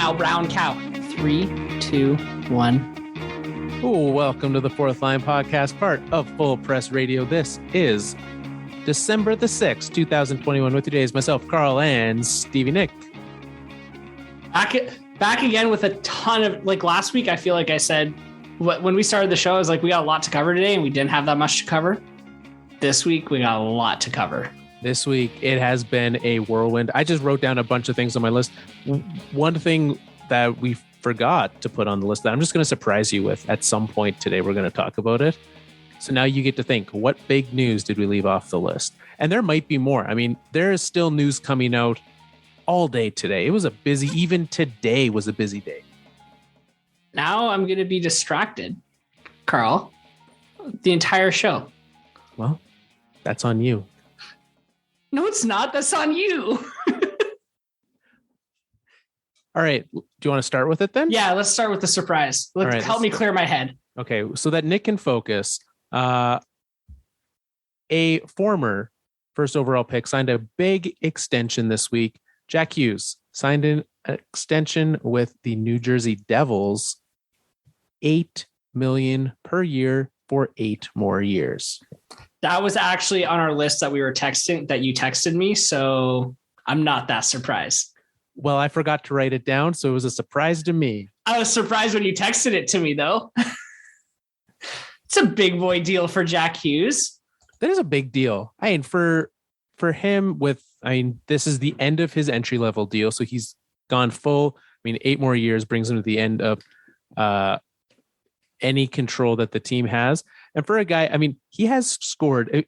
cow, brown cow. 3, 2, 1. Oh, welcome to the Fourth Line Podcast, part of Full Press Radio. This is December the 6th, 2021. With you today is myself, Carl, and Stevie Nick. Back again with a ton of, like last week, I feel like I said, when we started the show, I was like, we got a lot to cover today, and we didn't have that much to cover. This week, we got a lot to cover. This week, it has been a whirlwind. I just wrote down a bunch of things on my list. One thing that we forgot to put on the list that I'm just going to surprise you with at some point today, we're going to talk about it. So now you get to think, what big news did we leave off the list? And there might be more. I mean, there is still news coming out all day today. It was a busy, even today was a busy day. Now I'm going to be distracted, Carl, the entire show. Well, that's on you. No, it's not. That's on you. All right. Do you want to start with it then? Yeah, let's start with the surprise. Help me clear my head. Okay, so that Nick can focus. A former first overall pick signed a big extension this week. Jack Hughes signed an extension with the New Jersey Devils, $8 million per year for 8 more years. That was actually on our list that we were texting, that you texted me, so I'm not that surprised. Well, I forgot to write it down, so it was a surprise to me. I was surprised when you texted it to me, though. It's a big boy deal for Jack Hughes. That is a big deal. I mean, for him, this is the end of his entry level deal, so he's gone full. 8 more years brings him to the end of any control that the team has. And for a guy, he has scored.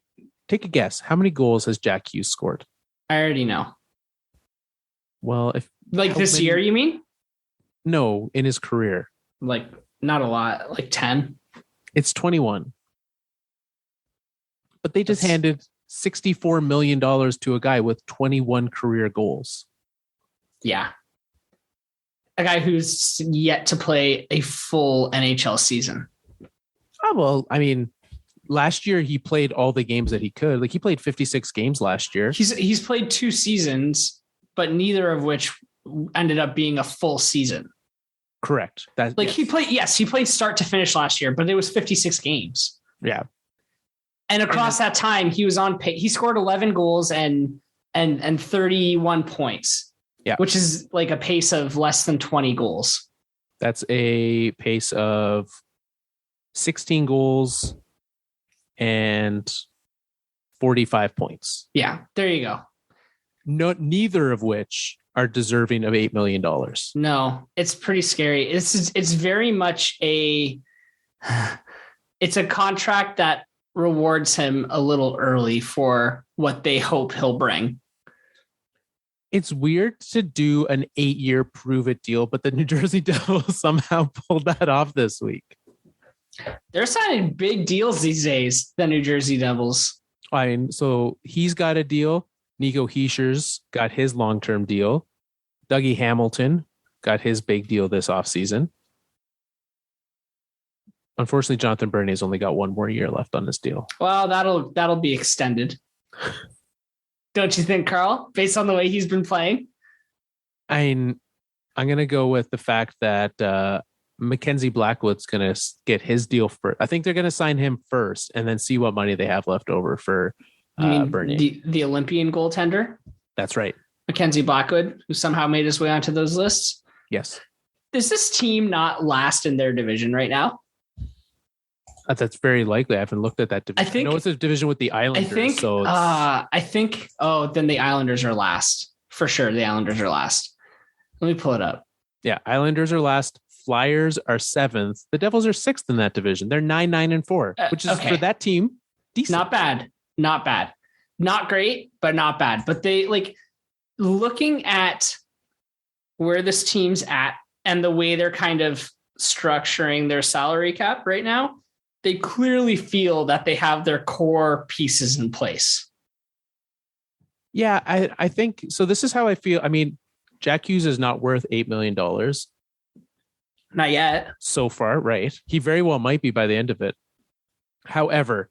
Take a guess. How many goals has Jack Hughes scored? I already know. Well, this year, you mean? No, in his career. Not a lot, 10. It's 21. But they just handed $64 million to a guy with 21 career goals. Yeah. A guy who's yet to play a full NHL season. Oh, well, last year he played all the games that he could. He played 56 games last year. He's played 2 seasons, but neither of which ended up being a full season. Correct. He played start to finish last year, but it was 56 games. Yeah. And across that time, he was on pace. He scored 11 goals and 31 points. Yeah. Which is a pace of less than 20 goals. That's a pace of 16 goals and 45 points. Yeah, there you go. Neither of which are deserving of $8 million. No, it's pretty scary. It's very much it's a contract that rewards him a little early for what they hope he'll bring. It's weird to do an 8-year prove it deal, but the New Jersey Devils somehow pulled that off this week. They're signing big deals these days, the New Jersey Devils. So he's got a deal. Nico Heischer's got his long-term deal. Dougie Hamilton got his big deal this offseason. Unfortunately, Jonathan Bernier's only got 1 more year left on this deal. Well, that'll be extended. Don't you think, Carl? Based on the way he's been playing? I'm going to go with the fact that Mackenzie Blackwood's going to get his deal first. I think they're going to sign him first and then see what money they have left over for Bernier. The Olympian goaltender? That's right. Mackenzie Blackwood, who somehow made his way onto those lists? Yes. Is this team not last in their division right now? That's very likely. I haven't looked at that division. I know it's a division with the Islanders. Then the Islanders are last. For sure, the Islanders are last. Let me pull it up. Yeah, Islanders are last. Flyers are 7th. The Devils are 6th in that division. They're 9-9-4, which is for that team decent. Not bad. Not bad. Not great, but not bad. But they looking at where this team's at and the way they're kind of structuring their salary cap right now, they clearly feel that they have their core pieces in place. Yeah, I think so. This is how I feel. Jack Hughes is not worth $8 million. Not yet. So far, right? He very well might be by the end of it. However,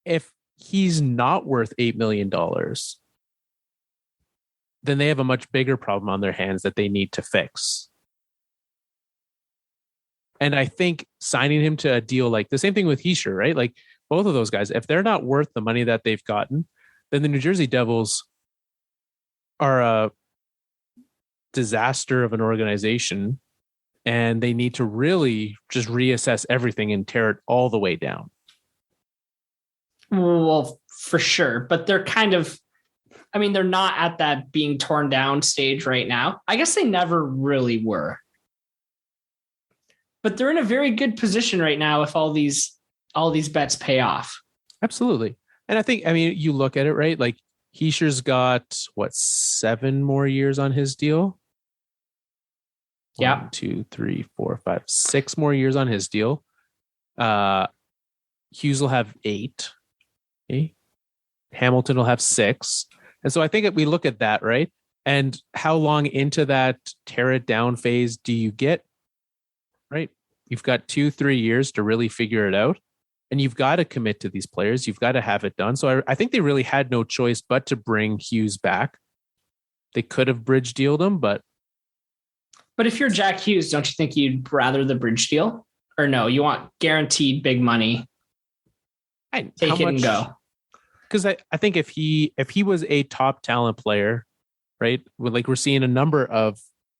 if he's not worth $8 million, then they have a much bigger problem on their hands that they need to fix. And I think signing him to a deal like the same thing with Hischier, right? Like both of those guys, if they're not worth the money that they've gotten, then the New Jersey Devils are a disaster of an organization, and they need to really just reassess everything and tear it all the way down. Well, for sure. But they're kind of, I mean, they're not at that being torn down stage right now. I guess they never really were. But they're in a very good position right now if all these bets pay off. Absolutely. And I think, I mean, you look at it, right? Like Hischier's got 7 more years on his deal? Yeah. 1, 2, 3, 4, 5, 6 more years on his deal. Hughes will have 8. Okay. Hamilton will have 6. And so I think if we look at that, right? And how long into that tear it down phase do you get? Right? You've got 2-3 years to really figure it out. And you've got to commit to these players. You've got to have it done. So I think they really had no choice but to bring Hughes back. They could have bridge dealed him, but if you're Jack Hughes, don't you think you'd rather the bridge deal? Or no, you want guaranteed big money. Take it and go. Because I think if he was a top talent player, right? Like we're seeing a number of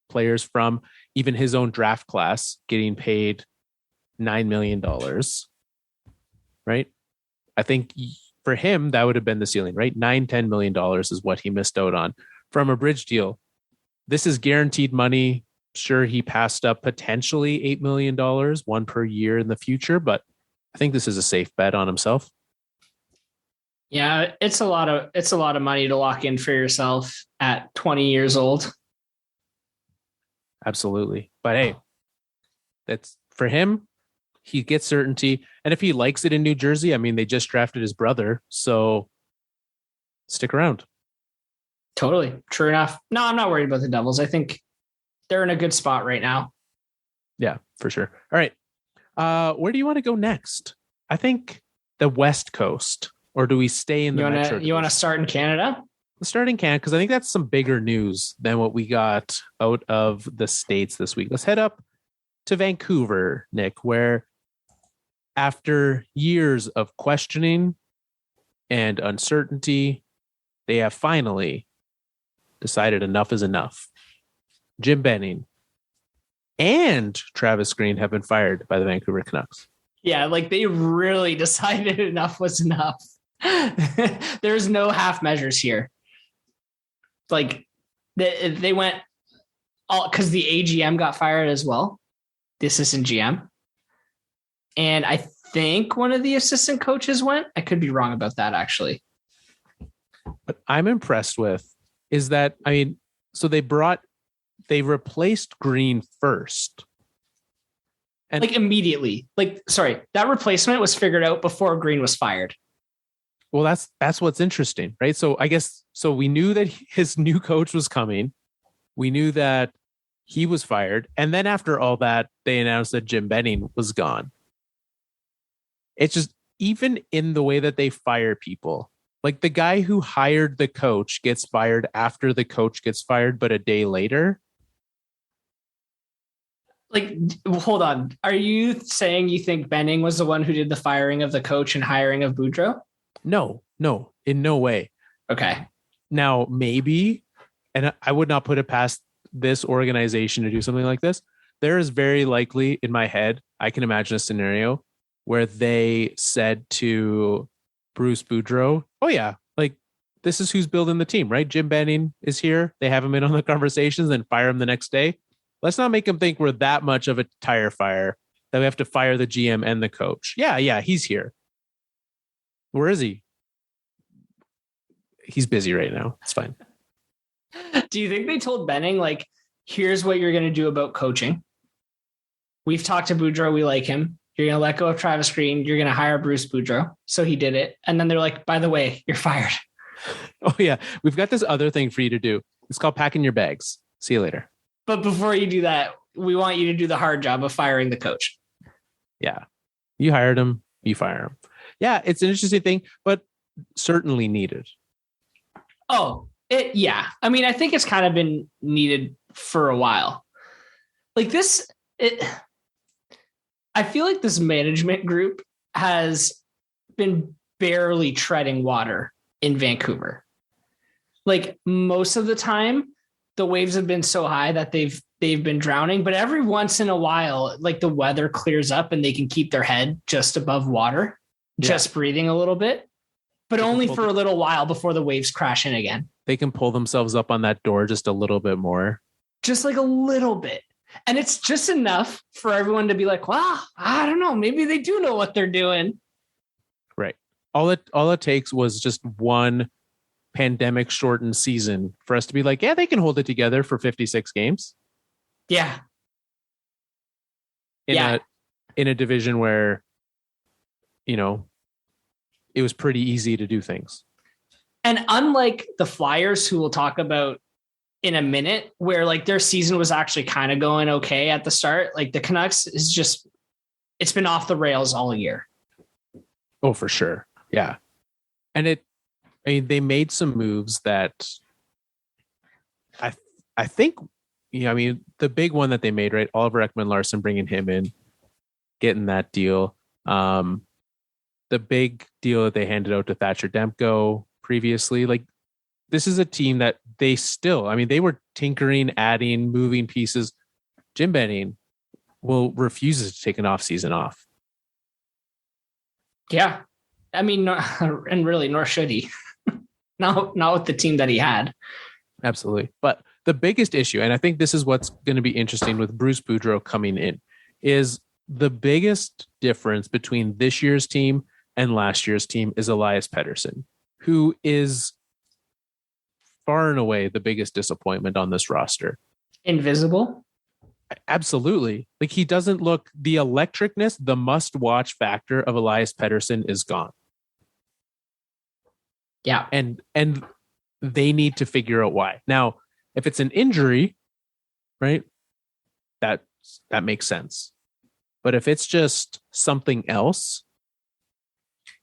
players from even his own draft class getting paid $9 million, right? I think for him, that would have been the ceiling, right? $10 million is what he missed out on from a bridge deal. This is guaranteed money. Sure, he passed up potentially $8 million, one per year in the future, but I think this is a safe bet on himself. Yeah, it's a lot of money to lock in for yourself at 20 years old. Absolutely. But hey, that's for him. He gets certainty. And if he likes it in New Jersey, I mean, they just drafted his brother. So stick around. Totally. True enough. No, I'm not worried about the Devils. I think they're in a good spot right now. Yeah, for sure. All right. Where do you want to go next? I think the West Coast. Or do we stay in the Metro? You want to start in Canada? Let's start in Canada because I think that's some bigger news than what we got out of the States this week. Let's head up to Vancouver, Nick, where after years of questioning and uncertainty, they have finally decided enough is enough. Jim Benning and Travis Green have been fired by the Vancouver Canucks. Yeah, like they really decided enough was enough. There's no half measures here. Like they went all because the AGM got fired as well, the assistant GM. And I think one of the assistant coaches went. I could be wrong about that, actually. What I'm impressed with is that, I mean, so they replaced Green first. And like immediately. Like, sorry, that replacement was figured out before Green was fired. Well, that's what's interesting, right? So I guess, so we knew that his new coach was coming. We knew that he was fired. And then after all that, they announced that Jim Benning was gone. It's just, even in the way that they fire people, like the guy who hired the coach gets fired after the coach gets fired, but a day later. Like, hold on. Are you saying you think Benning was the one who did the firing of the coach and hiring of Boudreau? No, in no way. Okay. Now, maybe, and I would not put it past this organization to do something like this. There is very likely in my head, I can imagine a scenario where they said to Bruce Boudreau, oh yeah, like this is who's building the team, right? Jim Benning is here. They have him in on the conversations, then fire him the next day. Let's not make him think we're that much of a tire fire that we have to fire the GM and the coach. Yeah, he's here. Where is he? He's busy right now. It's fine. Do you think they told Benning, like, here's what you're going to do about coaching? We've talked to Boudreau. We like him. You're going to let go of Travis Green. You're going to hire Bruce Boudreau. So he did it. And then they're like, by the way, you're fired. Oh, yeah. We've got this other thing for you to do. It's called packing your bags. See you later. But before you do that, we want you to do the hard job of firing the coach. Yeah. You hired him. You fire him. Yeah, it's an interesting thing, but certainly needed. Oh, Yeah. I mean, I think it's kind of been needed for a while. Like I feel like this management group has been barely treading water in Vancouver. Like most of the time, the waves have been so high that they've been drowning, but every once in a while, like the weather clears up and they can keep their head just above water, just breathing a little bit, but only for a little while before the waves crash in again. They can pull themselves up on that door just a little bit more. Just like a little bit. And it's just enough for everyone to be like, well, I don't know. Maybe they do know what they're doing. Right. All it takes was just one pandemic shortened season for us to be like, yeah, they can hold it together for 56 games. Yeah. In a division where, it was pretty easy to do things. And unlike the Flyers, who we'll talk about in a minute, where like their season was actually kind of going okay at the start, like the Canucks is just, it's been off the rails all year. Oh, for sure. Yeah. And they made some moves that I think, the big one that they made, right? Oliver Ekman-Larsson, bringing him in, getting that deal. The big deal that they handed out to Thatcher Demko previously, like this is a team that they were tinkering, adding, moving pieces. Jim Benning refuses to take an off season off. Yeah. I mean, and really, nor should he. not with the team that he had. Absolutely. But the biggest issue, and I think this is what's going to be interesting with Bruce Boudreau coming in, is the biggest difference between this year's team and last year's team is Elias Pettersson, who is far and away the biggest disappointment on this roster. Invisible? Absolutely. Like he doesn't look, the electricness, the must-watch factor of Elias Pettersson is gone. Yeah. And they need to figure out why. Now, if it's an injury, right, that makes sense. But if it's just something else,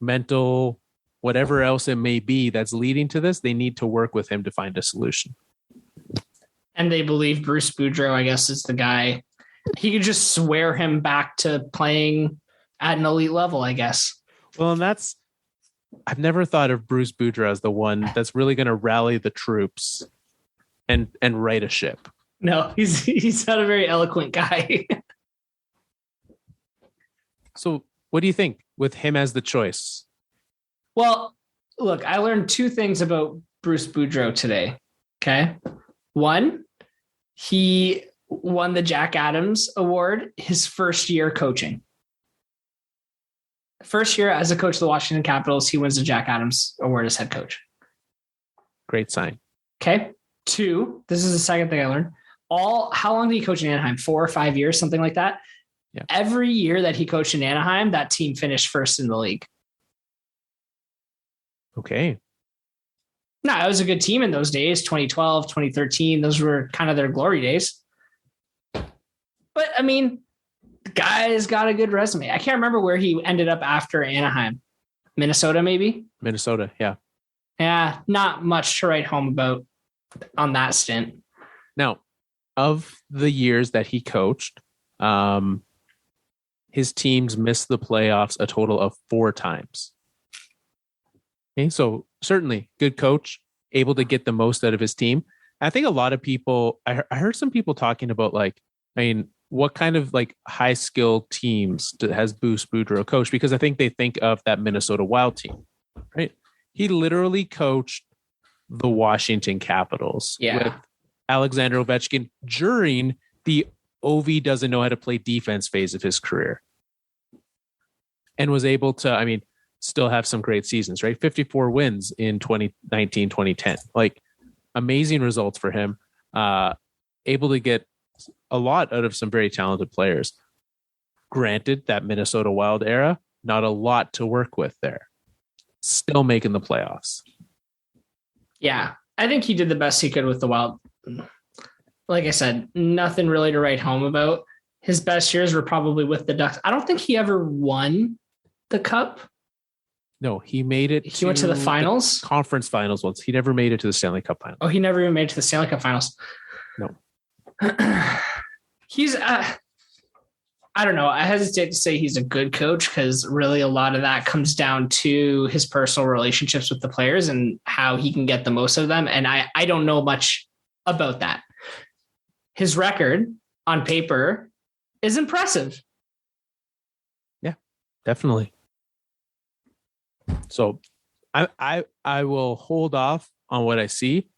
mental, whatever else it may be that's leading to this, they need to work with him to find a solution. And they believe Bruce Boudreau, I guess, is the guy. He could just swear him back to playing at an elite level, I guess. Well, and I've never thought of Bruce Boudreau as the one that's really going to rally the troops and right a ship. No, he's not a very eloquent guy. So what do you think with him as the choice? Well, look, I learned two things about Bruce Boudreau today. Okay. One, he won the Jack Adams Award his first year coaching. First year as a coach of the Washington Capitals, he wins the Jack Adams Award as head coach. Great sign. Okay. Two, this is the second thing I learned. How long did he coach in Anaheim? 4 or 5 years, something like that. Yeah. Every year that he coached in Anaheim, that team finished first in the league. Okay. No, it was a good team in those days, 2012, 2013. Those were kind of their glory days. But, I mean, the guy's got a good resume. I can't remember where he ended up after Anaheim. Minnesota, maybe? Minnesota, yeah. Yeah, not much to write home about on that stint. Now, of the years that he coached, his teams missed the playoffs a total of 4 times. Okay, so certainly good coach, able to get the most out of his team. I think a lot of people, I heard some people talking about what kind of high skill teams has Bruce Boudreau coached? Because I think they think of that Minnesota Wild team, right? He literally coached the Washington Capitals with Alexander Ovechkin during the Ovi doesn't know how to play defense phase of his career, and was able to, still have some great seasons, right? 54 wins in 2019, 2010, amazing results for him. Able to get a lot out of some very talented players. Granted, that Minnesota Wild era, not a lot to work with there. Still making the playoffs. Yeah, I think he did the best he could with the Wild. Like I said, nothing really to write home about. His best years were probably with the Ducks. I don't think he ever won the Cup. No, he made it. He went to the finals? Conference finals once. He never made it to the Stanley Cup final. Oh, he never even made it to the Stanley Cup finals. No. He's, I don't know. I hesitate to say he's a good coach because really a lot of that comes down to his personal relationships with the players and how he can get the most of them. And I don't know much about that. His record on paper is impressive. Yeah, definitely. So I will hold off on what I see.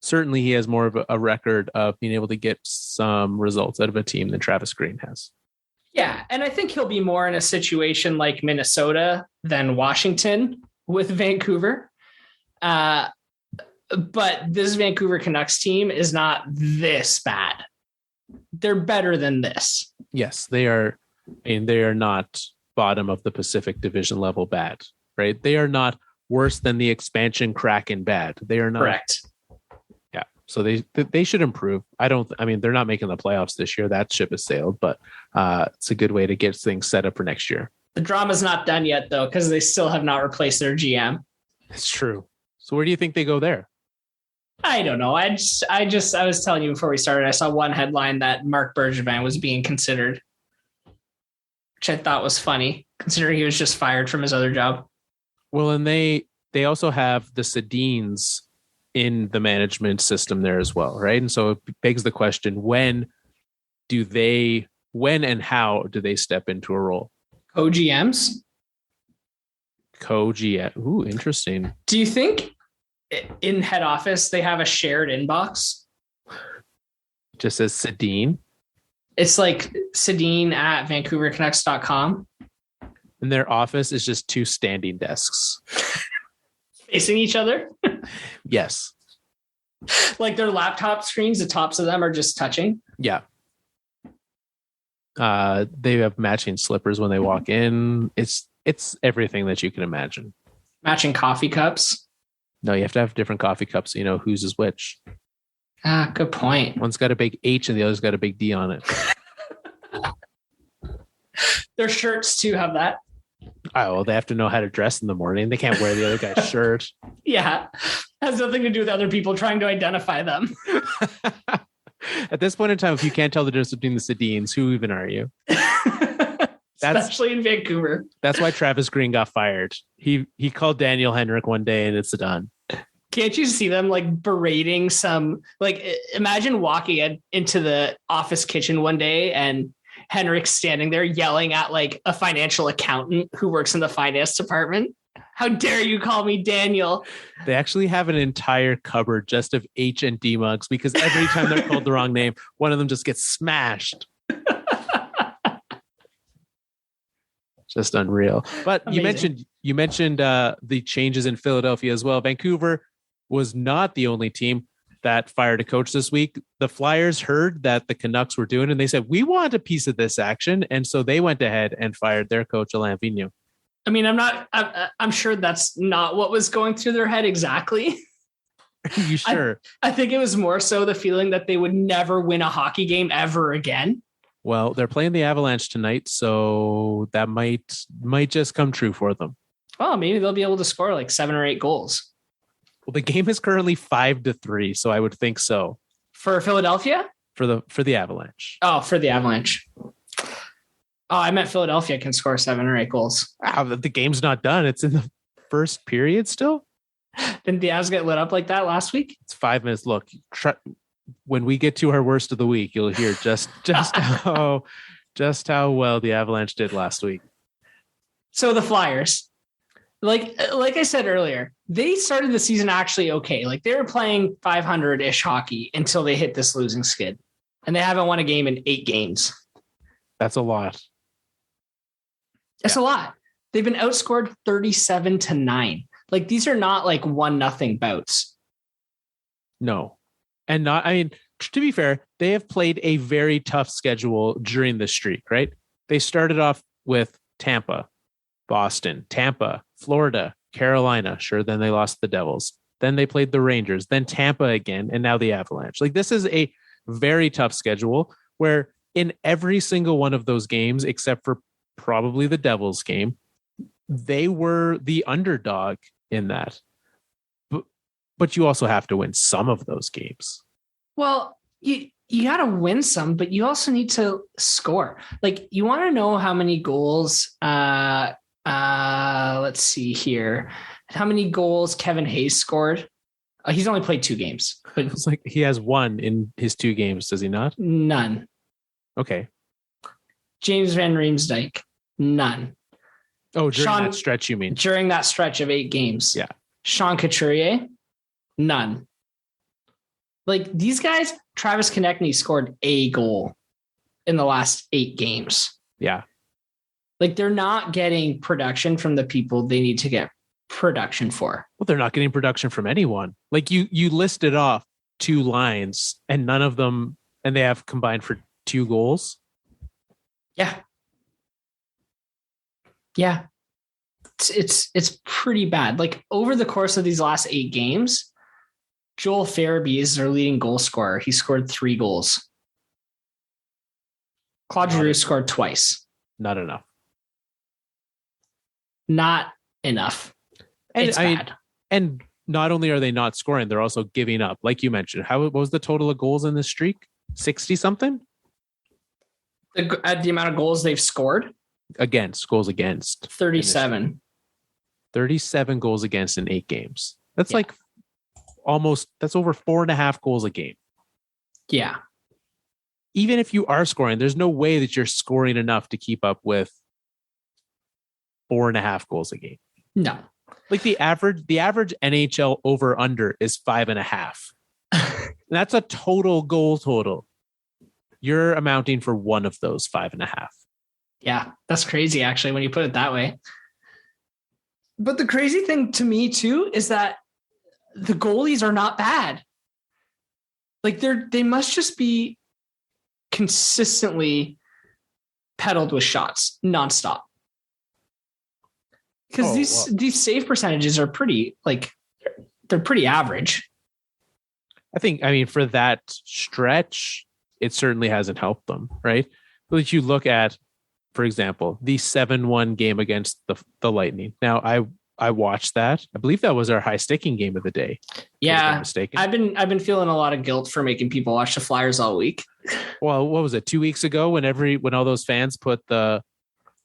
Certainly he has more of a record of being able to get some results out of a team than Travis Green has. Yeah, and I think he'll be more in a situation like Minnesota than Washington with Vancouver. But this Vancouver Canucks team is not this bad. They're better than this. Yes, they are. And they are not bottom of the Pacific Division level bad, right? They are not worse than the expansion Kraken bad. They are not. Correct. Yeah. So they should improve. They're not making the playoffs this year. That ship has sailed, but it's a good way to get things set up for next year. The drama's not done yet, though, because they still have not replaced their GM. It's true. So where do you think they go there? I don't know. I was telling you before we started, I saw one headline that Mark Bergevin was being considered, which I thought was funny, considering he was just fired from his other job. Well, and they also have the Sedins in the management system there as well, right? And so it begs the question, when and how do they step into a role? Co-GMs? Co-GM. Ooh, interesting. Do you think in head office they have a shared inbox? Just as Sedin? It's like Sedin at VancouverCanucks.com. And their office is just two standing desks. Facing each other? Yes. Like their laptop screens, the tops of them are just touching? Yeah. They have matching slippers when they walk in. It's everything that you can imagine. Matching coffee cups? No, you have to have different coffee cups so you know whose is which. Ah, good point. One's got a big H and the other's got a big D on it. Their shirts too have that. Oh, well, they have to know how to dress in the morning. They can't wear the other guy's shirt. Yeah. Has nothing to do with other people trying to identify them. At this point in time, if you can't tell the difference between the Sedins, who even are you? Especially in Vancouver. That's why Travis Green got fired. He called Daniel Henrik one day and it's done. Can't you see them like berating some, like imagine walking into the office kitchen one day and Henrik standing there yelling at like a financial accountant who works in the finance department. How dare you call me Daniel? They actually have an entire cupboard just of H&D mugs because every time they're called the wrong name, one of them just gets smashed. Just unreal. But amazing. you mentioned the changes in Philadelphia as well. Vancouver was not the only team that fired a coach this week. The Flyers heard that the Canucks were doing, and they said, we want a piece of this action. And so they went ahead and fired their coach, Alain Vigneault. I mean, I'm sure that's not what was going through their head exactly. Are you sure? I think it was more so the feeling that they would never win a hockey game ever again. Well, they're playing the Avalanche tonight, so that might just come true for them. Oh, maybe they'll be able to score like 7 or 8 goals. Well, the game is currently 5-3, so I would think so. For Philadelphia? For the Avalanche. Oh, for the Avalanche. Oh, I meant Philadelphia can score 7 or 8 goals. Wow, the game's not done. It's in the first period still. Didn't the Avs get lit up like that last week? It's 5 minutes. Look, when we get to our worst of the week, you'll hear just how well the Avalanche did last week. So the Flyers, like I said earlier, they started the season actually okay. Like they were playing 500-ish hockey until they hit this losing skid, and they haven't won a game in 8 games. That's a lot. That's a lot. They've been outscored 37-9. Like these are not like 1-0 bouts. No. And to be fair, they have played a very tough schedule during the streak, right? They started off with Tampa, Boston, Tampa, Florida, Carolina. Sure, then they lost the Devils. Then they played the Rangers, then Tampa again, and now the Avalanche. Like this is a very tough schedule where in every single one of those games, except for probably the Devils game, they were the underdog in that. But you also have to win some of those games. Well, you got to win some, but you also need to score. Like, you want to know how many goals, let's see here. How many goals Kevin Hayes scored? He's only played 2 games. But it's like he has 1 in his 2 games, does he not? None. Okay. James Van Riemsdyk, none. Oh, during that stretch, you mean? During that stretch of 8 games. Yeah. Sean Couturier, none. Like, these guys, Travis Konechny scored a goal in the last 8 games. Yeah. Like, they're not getting production from the people they need to get production for. Well, they're not getting production from anyone. Like, you listed off 2 lines and none of them, and they have combined for 2 goals. Yeah. Yeah. It's pretty bad. Like, over the course of these last 8 games, Joel Farabee is their leading goal scorer. He scored 3 goals. Claude Giroux scored twice. Not enough. Not enough. And it's bad. And not only are they not scoring, they're also giving up. Like you mentioned, what was the total of goals in this streak? 60 something? At the amount of goals they've scored? Goals against. 37. 37 goals against in 8 games. That's like that's over 4.5 goals a game. Yeah. Even if you are scoring, there's no way that you're scoring enough to keep up with 4.5 goals a game. No. Like the average NHL over under is 5.5. That's a total goal total. You're amounting for one of those 5.5. Yeah, that's crazy, actually, when you put it that way. But the crazy thing to me, too, is that the goalies are not bad. Like, they must just be consistently peddled with shots nonstop. Because these save percentages are pretty, like, they're pretty average. I mean, for that stretch, it certainly hasn't helped them, right? But you look at, for example, the 7-1 game against the Lightning. Now, I watched that. I believe that was our high sticking game of the day. Yeah, I've been feeling a lot of guilt for making people watch the Flyers all week. Well, what was it? 2 weeks ago when all those fans put the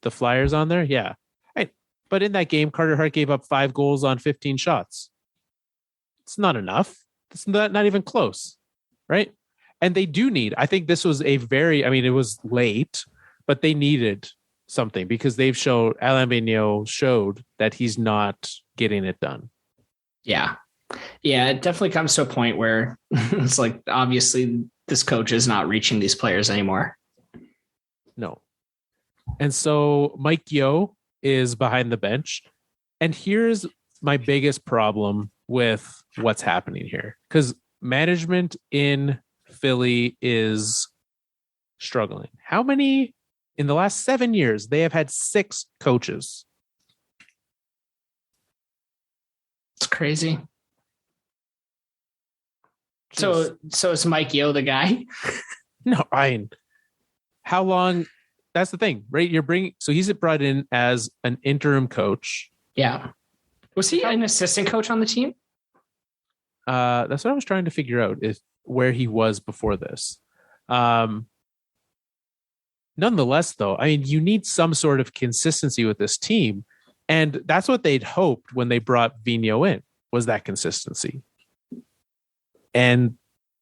Flyers on there? Yeah. Right. But in that game, Carter Hart gave up 5 goals on 15 shots. It's not enough. It's not even close. Right. And they do need, I think this was it was late, but they needed something because Alain Vigneault showed that he's not getting it done. Yeah. Yeah. It definitely comes to a point where it's like, obviously this coach is not reaching these players anymore. No. And so Mike Yeo is behind the bench. And here's my biggest problem with what's happening here. Because management in Philly is struggling. How many in the last 7 years? They have had 6 coaches. It's crazy. So is Mike Yeo the guy? No, how long? That's the thing, right? So he's brought in as an interim coach. Yeah. Was he an assistant coach on the team? That's what I was trying to figure out, is where he was before this. Nonetheless, though, I mean, you need some sort of consistency with this team. And that's what they'd hoped when they brought Vigneault in, was that consistency. And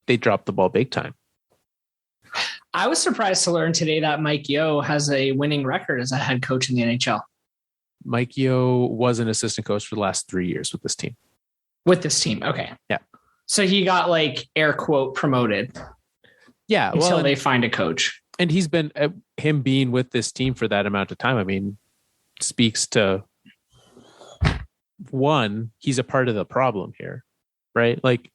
they dropped the ball big time. I was surprised to learn today that Mike Yeo has a winning record as a head coach in the NHL. Mike Yeo was an assistant coach for the last 3 years with this team. With this team, okay. Yeah. So he got, like, air quote promoted. Yeah. Until they find a coach. And he's been, him being with this team for that amount of time, I mean, speaks to, one, he's a part of the problem here, right? Like,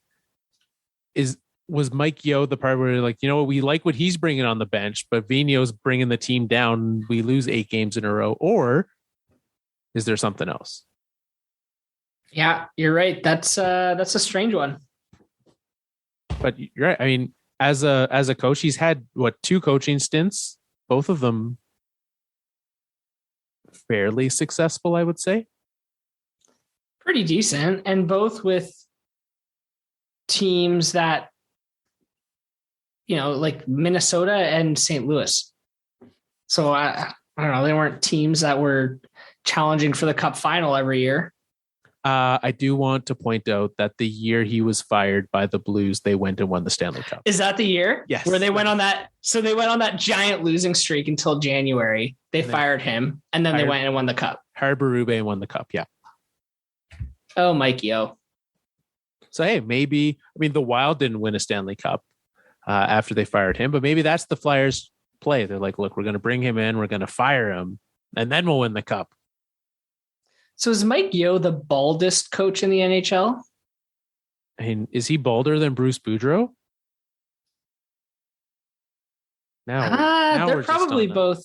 was Mike Yeo the part where, like, you know what, we like what he's bringing on the bench, but Vigneault's bringing the team down, we lose 8 games in a row? Or is there something else? Yeah, you're right. That's a strange one. But you're right. I mean, as a coach, he's had 2 coaching stints, both of them fairly successful, I would say. Pretty decent. And both with teams that, like Minnesota and St. Louis. So I don't know. They weren't teams that were challenging for the cup final every year. I do want to point out that the year he was fired by the Blues, they went and won the Stanley Cup. Is that the year? Yes. Where they went on that. So they went on that giant losing streak until January. They fired him, and then they went and won the cup. Hired Berube won the cup. Yeah. Oh, Mike Yeo. So, hey, maybe, the Wild didn't win a Stanley Cup after they fired him, but maybe that's the Flyers' play. They're like, look, we're going to bring him in, we're going to fire him, and then we'll win the cup. So is Mike Yeo the baldest coach in the NHL? Is he balder than Bruce Boudreau? Now they're probably both.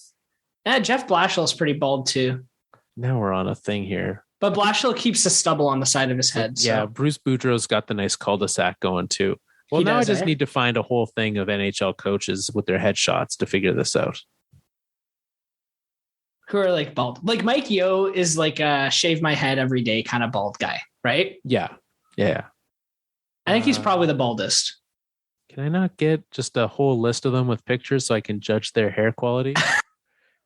Jeff Blashill's pretty bald too. Now we're on a thing here. But Blashill keeps the stubble on the side of his head. Yeah, Bruce Boudreau's got the nice cul-de-sac going too. Well, I just need to find a whole thing of NHL coaches with their headshots to figure this out. Who are like bald. Like Mike Yeo is like a shave my head every day kind of bald guy, right? Yeah. I think he's probably the baldest. Can I not get just a whole list of them with pictures so I can judge their hair quality?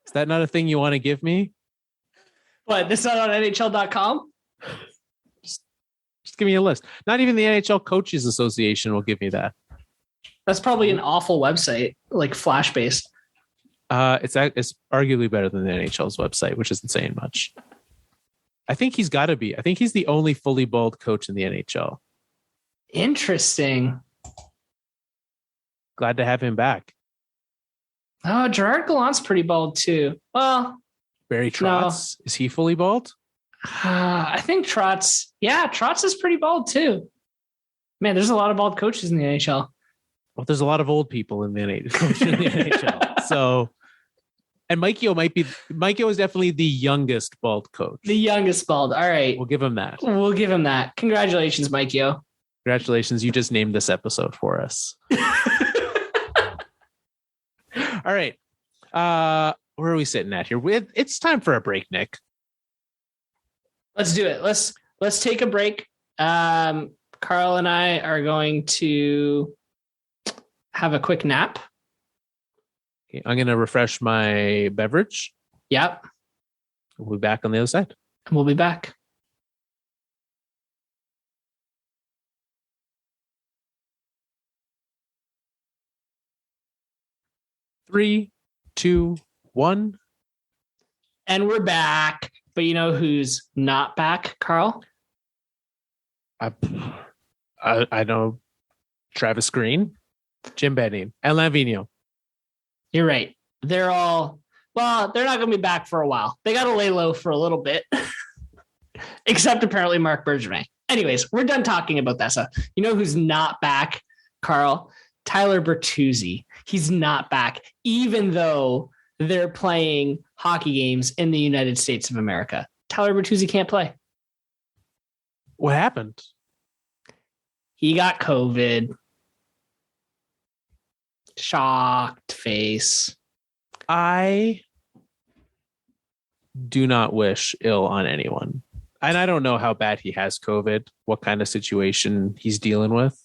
Is that not a thing you want to give me? What? This is not on NHL.com? Just give me a list. Not even the NHL Coaches Association will give me that. That's probably an awful website, like Flash based. It's arguably better than the NHL's website, which isn't saying much. I think he's got to be. I think he's the only fully bald coach in the NHL. Interesting. Glad to have him back. Oh, Gerard Gallant's pretty bald too. Well, Barry Trotz, is he fully bald? I think Trotz is pretty bald too. Man, there's a lot of bald coaches in the NHL. Well, there's a lot of old people in the NHL. So, and Mike Yeo is definitely the youngest bald coach. The youngest bald. All right. We'll give him that. Congratulations, Mike Yeo. Congratulations. You just named this episode for us. All right. Where are we sitting at here? It's time for a break, Nick. Let's do it. Let's take a break. Carl and I are going to have a quick nap. Okay, I'm going to refresh my beverage. Yep. We'll be back on the other side. We'll be back. Three, 2, 1. And we're back. But you know who's not back, Carl? I know Travis Green, Jim Benning, Alain Vigneault. You're right. They're not going to be back for a while. They got to lay low for a little bit. Except apparently Marc Bergevin. Anyways, we're done talking about that stuff. You know who's not back, Carl? Tyler Bertuzzi. He's not back, even though they're playing hockey games in the United States of America. Tyler Bertuzzi can't play. What happened? He got COVID. Shocked face. I do not wish ill on anyone. And I don't know how bad he has COVID, what kind of situation he's dealing with.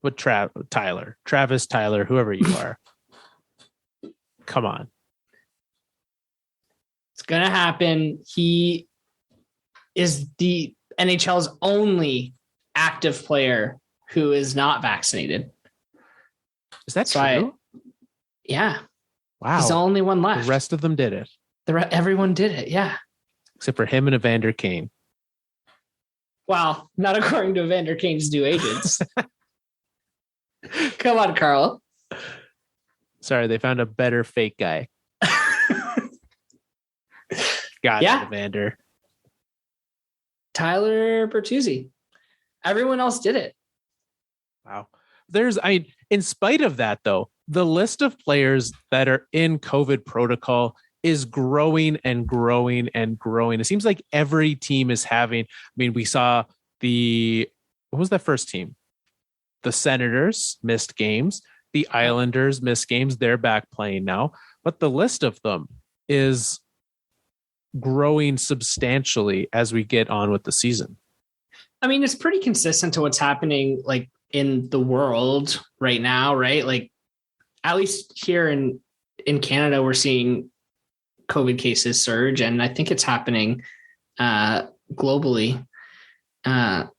But Travis, Tyler, whoever you are, come on. It's going to happen. He is the NHL's only active player who is not vaccinated. Is that true? Yeah. Wow. He's the only one left. The rest of them did it. Everyone did it. Yeah. Except for him and Evander Kane. Wow. Not according to Evander Kane's due agents. Come on, Carl. Sorry, they found a better fake guy. Got it, Evander. Tyler Bertuzzi. Everyone else did it. Wow. In spite of that, though, the list of players that are in COVID protocol is growing and growing and growing. It seems like every team is having, we saw what was that first team? The Senators missed games. The Islanders missed games. They're back playing now. But the list of them is growing substantially as we get on with the season. I mean, it's pretty consistent to what's happening like in the world right now, right? Like at least here in Canada, we're seeing COVID cases surge, and I think it's happening globally. And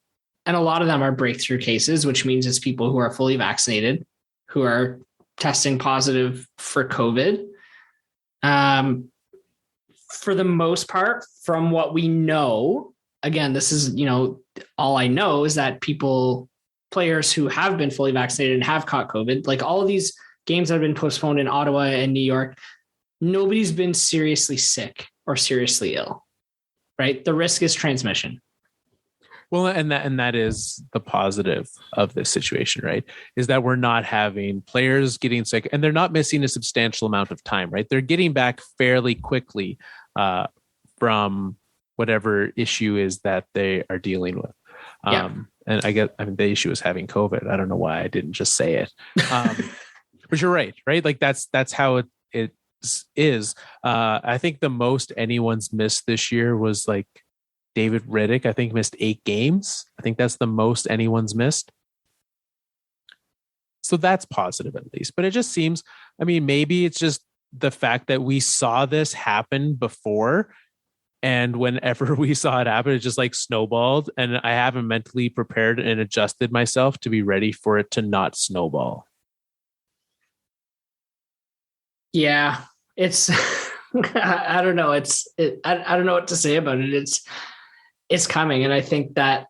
a lot of them are breakthrough cases, which means it's people who are fully vaccinated, who are testing positive for COVID. For the most part, from what we know, again, this is, all I know is that players who have been fully vaccinated and have caught COVID, like all of these games that have been postponed in Ottawa and New York, nobody's been seriously sick or seriously ill, right? The risk is transmission. Well, and that is the positive of this situation, right? Is that we're not having players getting sick, and they're not missing a substantial amount of time, right? They're getting back fairly quickly from whatever issue is that they are dealing with. And the issue is having COVID. I don't know why I didn't just say it. But you're right? Like that's how it is. I think the most anyone's missed this year was like David Riddick, I think, missed 8 games. I think that's the most anyone's missed. So that's positive at least. But it just seems, I mean, maybe it's just the fact that we saw this happen before. And whenever we saw it happen, it just like snowballed. And I haven't mentally prepared and adjusted myself to be ready for it to not snowball. Yeah, it's, I don't know. I don't know what to say about it. It's coming. And I think that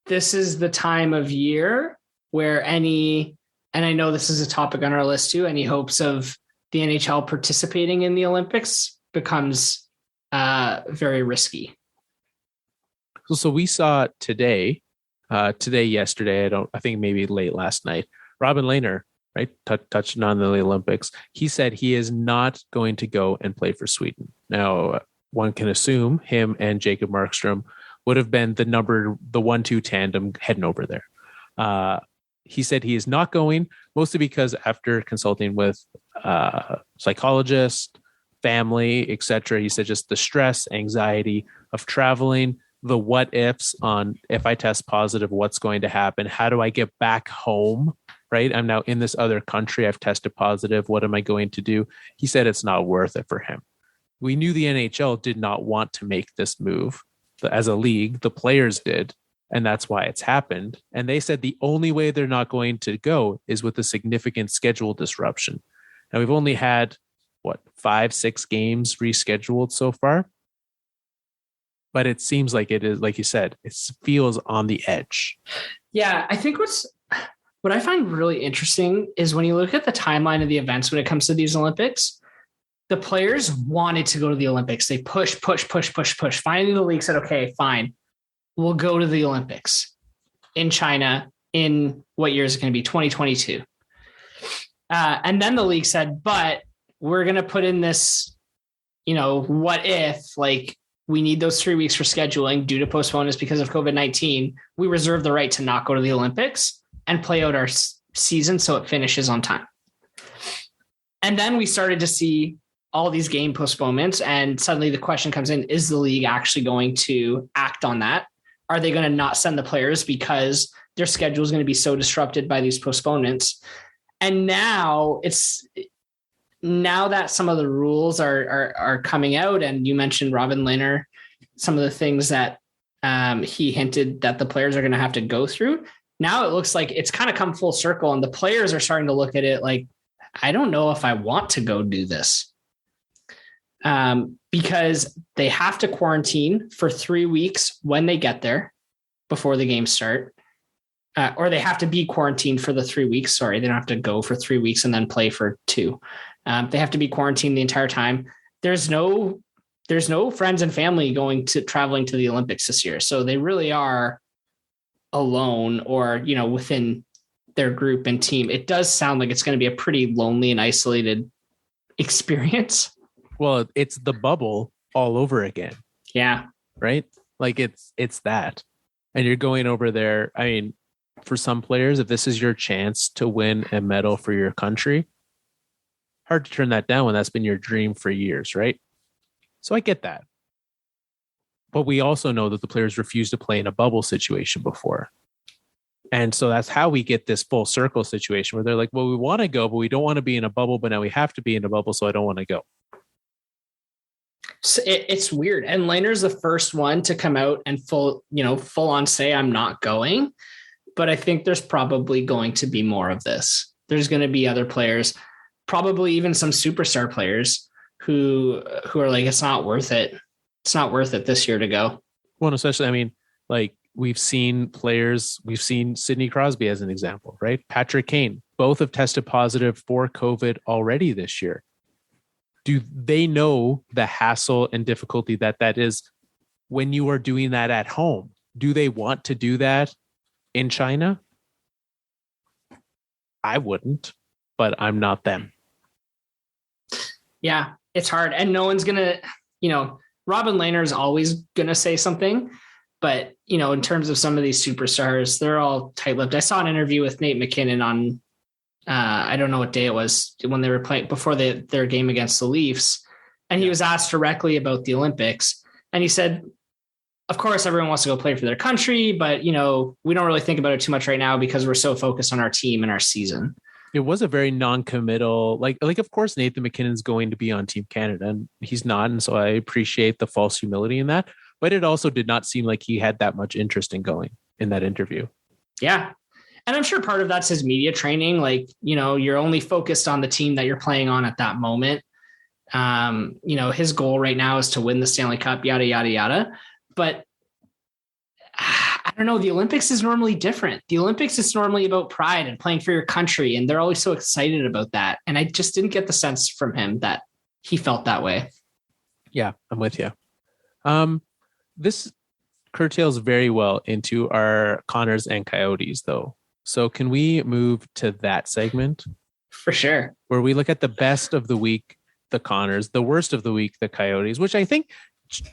this is the time of year where and I know this is a topic on our list too, any hopes of the NHL participating in the Olympics becomes very risky. So we saw today, yesterday, I think maybe late last night, Robin Lehner, right, touching on the Olympics. He said he is not going to go and play for Sweden. Now, one can assume him and Jacob Markstrom would have been the 1-2 tandem heading over there. He said he is not going, mostly because after consulting with psychologists, family, etc., he said just the stress, anxiety of traveling, the what ifs on if I test positive, what's going to happen? How do I get back home? Right? I'm now in this other country. I've tested positive. What am I going to do? He said it's not worth it for him. We knew the NHL did not want to make this move. As a league, the players did, and that's why it's happened. And they said the only way they're not going to go is with a significant schedule disruption. Now, we've only had, 5-6 games rescheduled so far? But it seems like it is, like you said, it feels on the edge. Yeah, I think what I find really interesting is when you look at the timeline of the events when it comes to these Olympics, the players wanted to go to the Olympics. They push. Finally, the league said, okay, fine. We'll go to the Olympics in China in what year is it going to be? 2022. And then the league said, but we're going to put in this, what if, like, we need those 3 weeks for scheduling due to postponements because of COVID-19. We reserve the right to not go to the Olympics and play out our season so it finishes on time. And then we started to see all these game postponements, and suddenly the question comes in, is the league actually going to act on that? Are they going to not send the players because their schedule is going to be so disrupted by these postponements? And now that some of the rules are coming out, and you mentioned Robin Lehner, some of the things that he hinted that the players are going to have to go through. Now it looks like it's kind of come full circle, and the players are starting to look at it like, I don't know if I want to go do this. Because they have to quarantine for 3 weeks when they get there before the games start, or they have to be quarantined for the 3 weeks. Sorry, they don't have to go for 3 weeks and then play for 2. They have to be quarantined the entire time. There's no friends and family traveling to the Olympics this year. So they really are alone or, within their group and team. It does sound like it's going to be a pretty lonely and isolated experience. Well, it's the bubble all over again. Yeah. Right? Like it's that. And you're going over there. I mean, for some players, if this is your chance to win a medal for your country, hard to turn that down when that's been your dream for years, right? So I get that. But we also know that the players refuse to play in a bubble situation before. And so that's how we get this full circle situation where they're like, well, we want to go, but we don't want to be in a bubble, but now we have to be in a bubble, so I don't want to go. So it's weird. And Lehner's the first one to come out and full on say, I'm not going. But I think there's probably going to be more of this. There's going to be other players, probably even some superstar players who are like, it's not worth it. It's not worth it this year to go. Well, especially, I mean, like we've seen Sidney Crosby as an example, right? Patrick Kane, both have tested positive for COVID already this year. Do they know the hassle and difficulty that is when you are doing that at home? Do they want to do that in China? I wouldn't, but I'm not them. Yeah, it's hard. And no one's going to, Robin Lehner is always going to say something. But, in terms of some of these superstars, they're all tight-lipped. I saw an interview with Nate McKinnon on, I don't know what day it was, when they were playing before their game against the Leafs. And he was asked directly about the Olympics. And he said, of course, everyone wants to go play for their country, but, we don't really think about it too much right now because we're so focused on our team and our season. It was a very non-committal, like, of course, Nathan McKinnon's going to be on Team Canada and he's not. And so I appreciate the false humility in that. But it also did not seem like he had that much interest in going in that interview. Yeah. And I'm sure part of that's his media training. Like, you're only focused on the team that you're playing on at that moment. His goal right now is to win the Stanley Cup, yada, yada, yada. But I don't know. The Olympics is normally different. The Olympics is normally about pride and playing for your country. And they're always so excited about that. And I just didn't get the sense from him that he felt that way. Yeah, I'm with you. This curtails very well into our Connors and Coyotes, though. So can we move to that segment? For sure. Where we look at the best of the week, the Connors, the worst of the week, the Coyotes, which I think,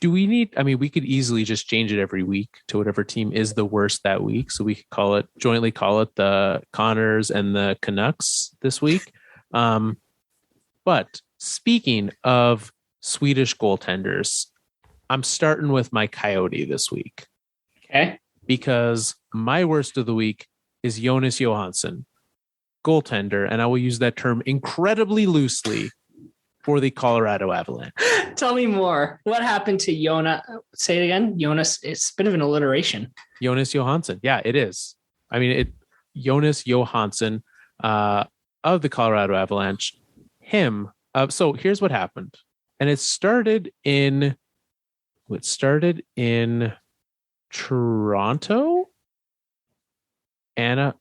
we could easily just change it every week to whatever team is the worst that week. So we could jointly call it the Connors and the Canucks this week. But speaking of Swedish goaltenders, I'm starting with my Coyote this week. Okay. Because my worst of the week is Jonas Johansson, goaltender, and I will use that term incredibly loosely for the Colorado Avalanche. Tell me more. What happened to Jonas? Say it again. Jonas, it's a bit of an alliteration. Jonas Johansson. Yeah, it is. I mean, Jonas Johansson of the Colorado Avalanche. Him. So here's what happened. And it started in Toronto. Anna,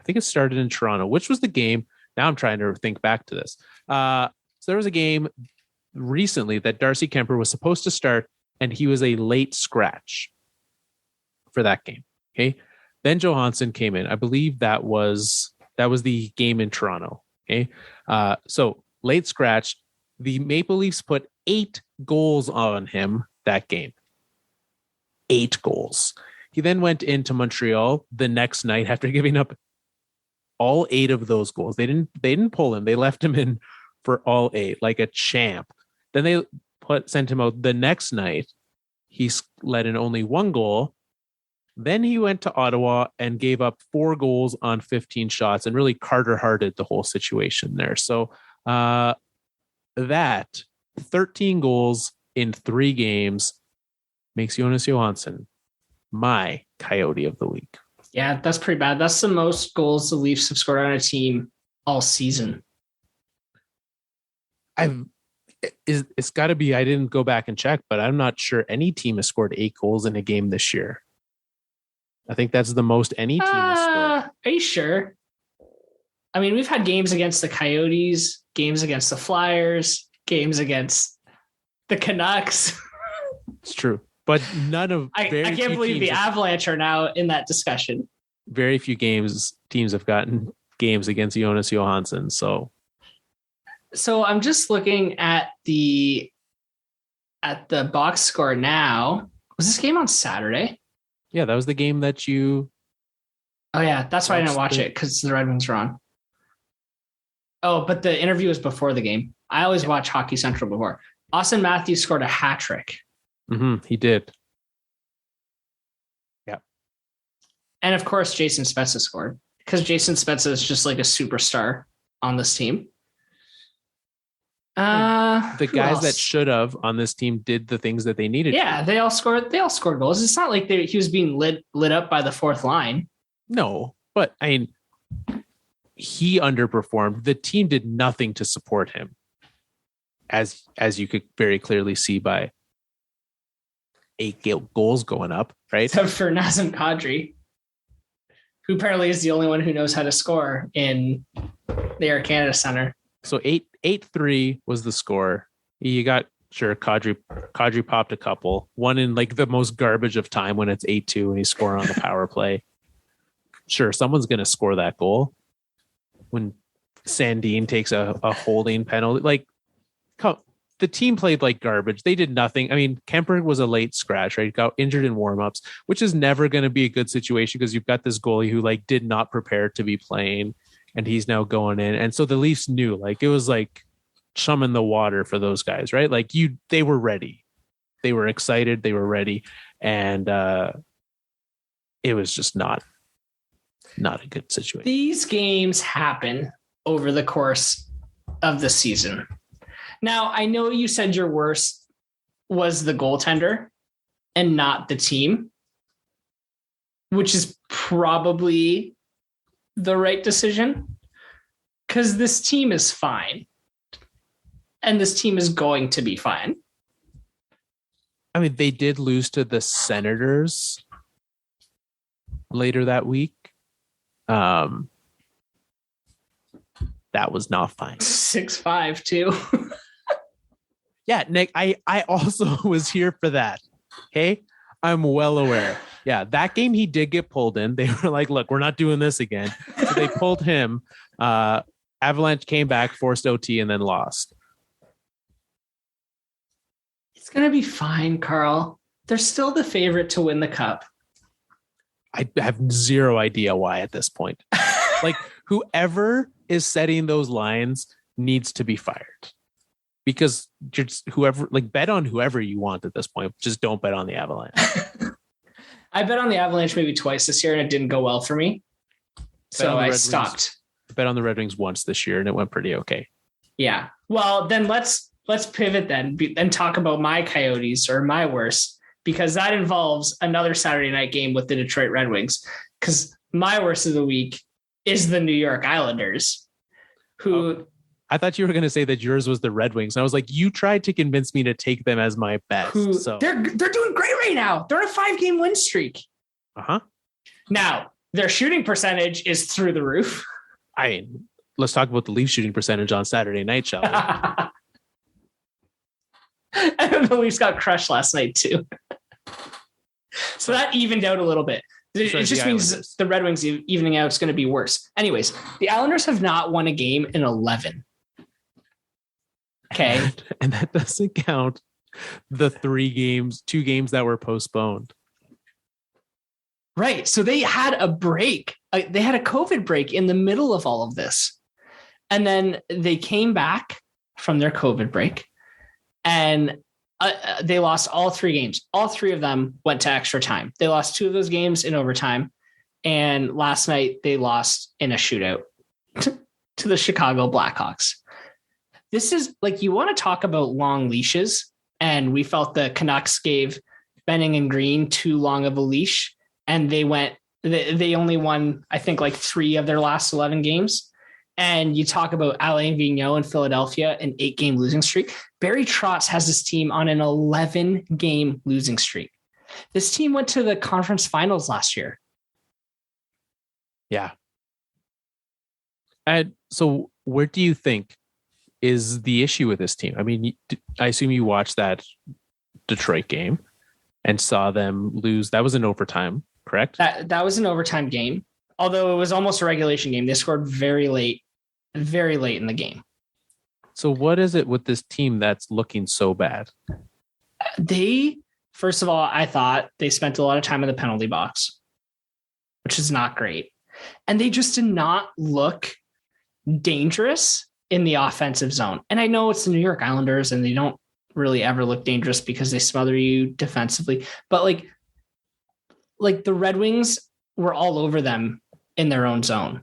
I think it started in Toronto, which was the game. Now I'm trying to think back to this. So there was a game recently that Darcy Kemper was supposed to start, and he was a late scratch for that game. Okay. Then Johansson came in. I believe that was the game in Toronto. Okay. So late scratch. The Maple Leafs put 8 goals on him that game. 8 goals. He then went into Montreal the next night after giving up all 8 of those goals. They didn't pull him. They left him in for all 8 like a champ. Then they sent him out the next night. He let in only 1 goal. Then he went to Ottawa and gave up 4 goals on 15 shots and really Carter-Harted the whole situation there. So that 13 goals in 3 games makes Jonas Johansson my Coyote of the week. Yeah, that's pretty bad. That's the most goals the Leafs have scored on a team all season. It's got to be, I didn't go back and check, but I'm not sure any team has scored 8 goals in a game this year. I think that's the most any team has scored. Are you sure? I mean, we've had games against the Coyotes, games against the Flyers, games against the Canucks. It's true. But none of I can't believe the Avalanche are now in that discussion. Very few teams have gotten games against Jonas Johansson. So I'm just looking at the box score now. Was this game on Saturday? Yeah, that was the game that you. Oh yeah, that's why I didn't watch it because the Red Wings were on. Oh, but the interview was before the game. I always watch Hockey Central before. Austin Matthews scored a hat trick. He did. Yeah. And of course, Jason Spezza scored because Jason Spezza is just like a superstar on this team. The guys that should have on this team did the things that they needed. Yeah, they all scored goals. It's not like he was being lit up by the fourth line. No, but I mean, he underperformed. The team did nothing to support him, as you could very clearly see by 8 goals going up, right? Except for Nazem Kadri, who apparently is the only one who knows how to score in the Air Canada Center. So 8-3 was the score. You got Kadri popped a couple. One in like the most garbage of time when it's 8-2 and he's scoring on the power play. Sure, someone's going to score that goal. When Sandin takes a holding penalty, like the team played like garbage. They did nothing. I mean, Kemper was a late scratch, right? Got injured in warmups, which is never going to be a good situation because you've got this goalie who like did not prepare to be playing, and he's now going in. And so the Leafs knew, like it was like chum in the water for those guys, right? Like they were ready, they were excited, they were ready, and it was just not a good situation. These games happen over the course of the season. Now, I know you said your worst was the goaltender and not the team, which is probably the right decision because this team is fine and this team is going to be fine. I mean, they did lose to the Senators later that week. That was not fine. 6-5 too. Yeah, Nick, I also was here for that. Okay, I'm well aware. Yeah, that game he did get pulled in. They were like, look, we're not doing this again. So they pulled him. Avalanche came back, forced OT, and then lost. It's going to be fine, Carl. They're still the favorite to win the cup. I have zero idea why at this point. Like, whoever is setting those lines needs to be fired. Because just whoever, like, bet on whoever you want at this point. Just don't bet on the Avalanche. I bet on the Avalanche maybe twice this year and it didn't go well for me. So I stopped. I bet on the Red Wings once this year and it went pretty okay. Yeah. Well, then let's pivot then and talk about my Coyotes or my worst, because that involves another Saturday night game with the Detroit Red Wings. Because my worst of the week is the New York Islanders, who... I thought you were going to say that yours was the Red Wings. And I was like, you tried to convince me to take them as my best. So they're doing great right now. They're on a 5-game win streak. Uh-huh. Now, their shooting percentage is through the roof. I mean, let's talk about the Leafs shooting percentage on Saturday night, shall we? And the Leafs got crushed last night too. So that evened out a little bit. It just means the Red Wings evening out is going to be worse. Anyways, the Islanders have not won a game in 11. Okay. And that doesn't count the 2 games that were postponed. Right. So they had a break. They had a COVID break in the middle of all of this. And then they came back from their COVID break and they lost all 3 games. All 3 of them went to extra time. They lost 2 of those games in overtime. And last night they lost in a shootout to the Chicago Blackhawks. This is like, you want to talk about long leashes. And we felt the Canucks gave Benning and Green too long of a leash. And they only won, I think, like 3 of their last 11 games. And you talk about Alain Vigneault in Philadelphia, an 8-game losing streak. Barry Trotz has this team on an 11-game losing streak. This team went to the conference finals last year. Yeah. And so where do you think is the issue with this team? I mean, I assume you watched that Detroit game and saw them lose. That was in overtime, correct? That was an overtime game, although it was almost a regulation game. They scored very late in the game. So what is it with this team that's looking so bad? First of all, I thought they spent a lot of time in the penalty box, which is not great. And they just did not look dangerous in the offensive zone. And I know it's the New York Islanders and they don't really ever look dangerous because they smother you defensively, but like the Red Wings were all over them in their own zone.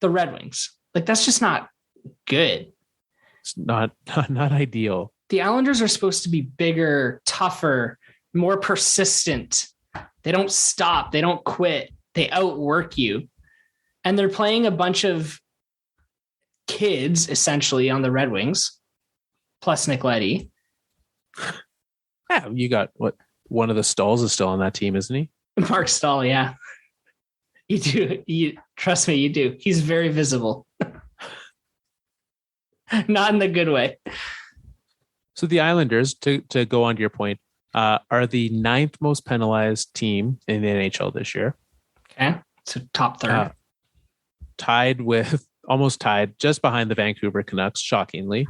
The Red Wings, like that's just not good. It's not ideal. The Islanders are supposed to be bigger, tougher, more persistent. They don't stop. They don't quit. They outwork you. And they're playing a bunch of kids essentially on the Red Wings, plus Nick Leddy. Yeah, you got what? One of the Stalls is still on that team, isn't he? Mark Stahl, yeah. You do. You trust me, you do. He's very visible. Not in the good way. So the Islanders, to go on to your point, are the 9th most penalized team in the NHL this year. Okay. So top third. Almost tied, just behind the Vancouver Canucks, shockingly.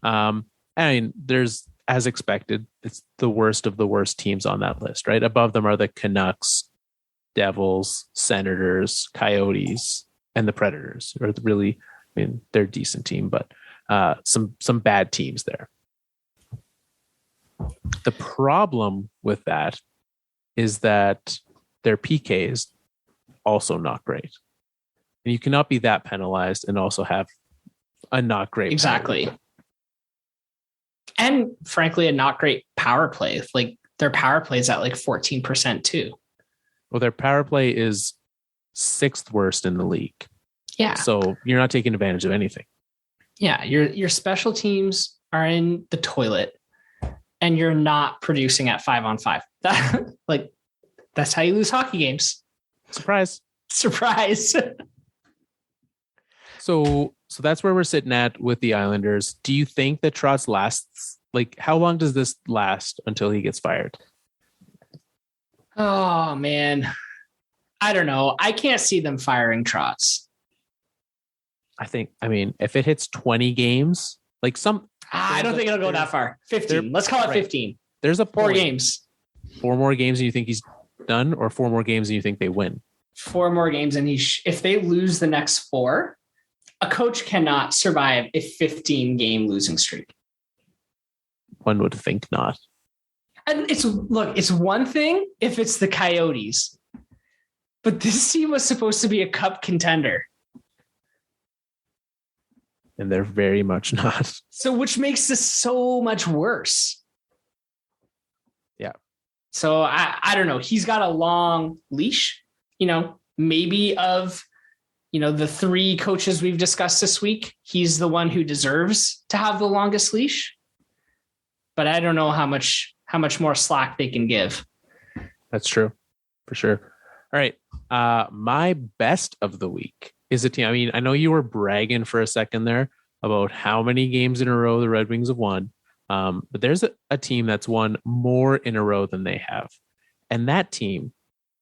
I mean, there's, as expected, it's the worst of the worst teams on that list, right? Above them are the Canucks, Devils, Senators, Coyotes, and the Predators. Or really, I mean, they're a decent team, but some bad teams there. The problem with that is that their PK is also not great. And you cannot be that penalized and also have a not great. Exactly. And frankly, a not great power play. Like their power play is at like 14% too. Well, their power play is 6th worst in the league. Yeah. So you're not taking advantage of anything. Yeah. Your special teams are in the toilet and you're not producing at 5-on-5. That's how you lose hockey games. Surprise. So that's where we're sitting at with the Islanders. Do you think that Trotz lasts? Like, how long does this last until he gets fired? Oh, man. I don't know. I can't see them firing Trotz. I mean, if it hits 20 games, like I don't think it'll go that far. 15. Let's call it 15. There's a 4 games. 4 more games and you think he's done, or 4 more games and you think they win? 4 more games. And if they lose the next 4, a coach cannot survive a 15-game losing streak. One would think not. And it's one thing if it's the Coyotes, but this team was supposed to be a cup contender. And they're very much not. So which makes this so much worse. Yeah. So I don't know. He's got a long leash, maybe of, the 3 coaches we've discussed this week. He's the one who deserves to have the longest leash, but I don't know how much more slack they can give. That's true. For sure. All right. My best of the week is a team. I mean, I know you were bragging for a second there about how many games in a row the Red Wings have won. But there's a team that's won more in a row than they have. And that team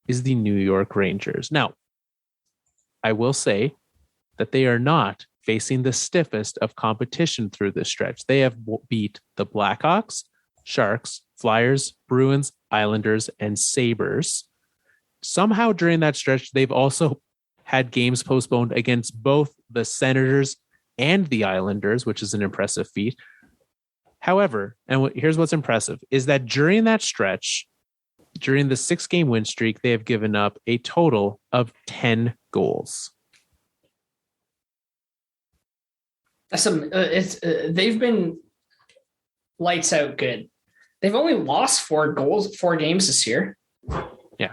is the New York Rangers. Now, I will say that they are not facing the stiffest of competition through this stretch. They have beat the Blackhawks, Sharks, Flyers, Bruins, Islanders, and Sabres. Somehow during that stretch, they've also had games postponed against both the Senators and the Islanders, which is an impressive feat. However, and here's what's impressive, is that during that stretch, during the 6-game win streak, they have given up a total of 10 goals. They've been lights out good. They've only lost 4 games this year. Yeah.